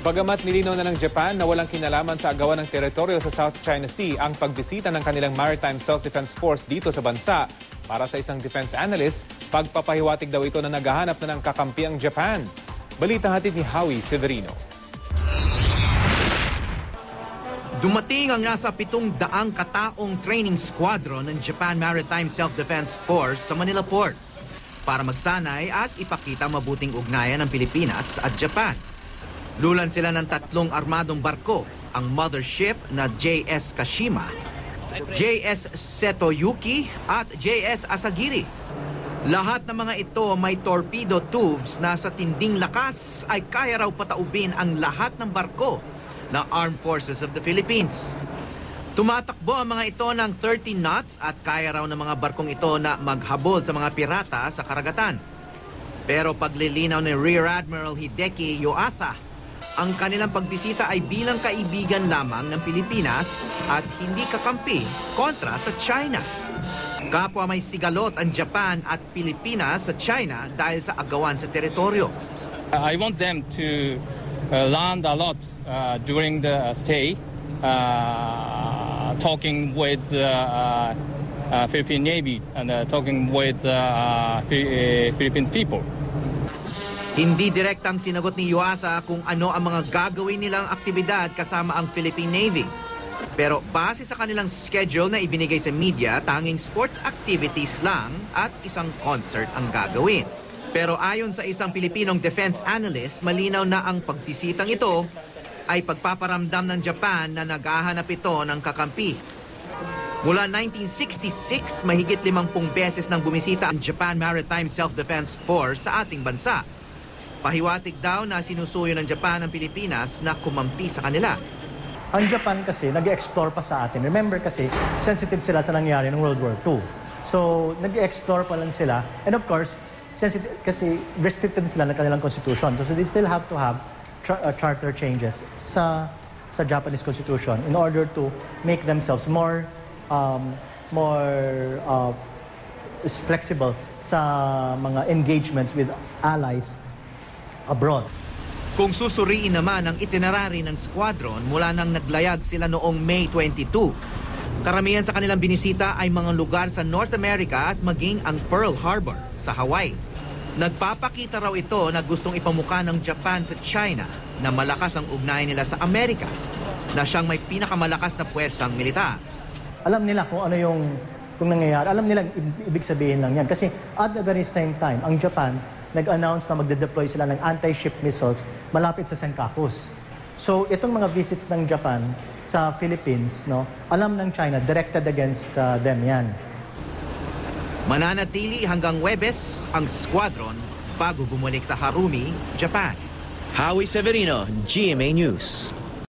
Bagamat nilinaw na ng Japan na walang kinalaman sa agawan ng teritoryo sa South China Sea ang pagbisita ng kanilang Maritime Self-Defense Force dito sa bansa, para sa isang defense analyst, pagpapahiwatig daw ito na naghahanap na ng kakampi ang Japan. Balita hatid ni Howie Severino. Dumating ang nasa 700 kataong training squadron ng Japan Maritime Self-Defense Force sa Manila Port para magsanay at ipakita mabuting ugnayan ng Pilipinas at Japan. Lulan sila ng 3 armadong barko, ang mothership na JS Kashima, JS Setoyuki at JS Asagiri. Lahat ng mga ito may torpedo tubes na sa tinding lakas ay kaya raw pataubin ang lahat ng barko ng Armed Forces of the Philippines. Tumatakbo ang mga ito ng 30 knots at kaya raw ng mga barkong ito na maghabol sa mga pirata sa karagatan. Pero paglilinaw ni Rear Admiral Hideki Yuasa, ang kanilang pagbisita ay bilang kaibigan lamang ng Pilipinas at hindi kakampi kontra sa China. Kapwa may sigalot ang Japan at Pilipinas sa China dahil sa agawan sa teritoryo. I want them to learn a lot during the stay, talking with Philippine Navy and talking with Philippine people. Hindi direktang sinagot ni Yuasa kung ano ang mga gagawin nilang aktibidad kasama ang Philippine Navy. Pero base sa kanilang schedule na ibinigay sa media, tanging sports activities lang at isang concert ang gagawin. Pero ayon sa isang Pilipinong defense analyst, malinaw na ang pagbisitang ito ay pagpaparamdam ng Japan na naghahanap ito ng kakampi. Mula 1966, mahigit 50 beses nang bumisita ang Japan Maritime Self-Defense Force sa ating bansa. Pahiwatig daw na sinusuyo ng Japan ang Pilipinas na kumampi sa kanila. Ang Japan kasi nag-explore pa sa atin. Remember kasi, sensitive sila sa nangyari ng World War II. So, nag-explore pa lang sila. And of course, sensitive kasi restricted sila ng kanilang constitution. So they still have to have charter changes sa Japanese constitution in order to make themselves more flexible sa mga engagements with allies abroad. Kung susuriin naman ang itinerary ng squadron mula nang naglayag sila noong May 22, karamihan sa kanilang binisita ay mga lugar sa North America at maging ang Pearl Harbor sa Hawaii. Nagpapakita raw ito na gustong ipamukha ng Japan sa China na malakas ang ugnayan nila sa Amerika, na siyang may pinakamalakas na puwersang militar. Alam nila kung ano kung nangyayari. Alam nila ibig sabihin lang yan. Kasi at the very same time, ang Japan nag-announce na magde-deploy sila ng anti-ship missiles malapit sa Senkakus. So itong mga visits ng Japan sa Philippines, alam ng China, directed against them yan. Mananatili hanggang Huwebes ang squadron bago bumalik sa Harumi, Japan. Howie Severino, GMA News.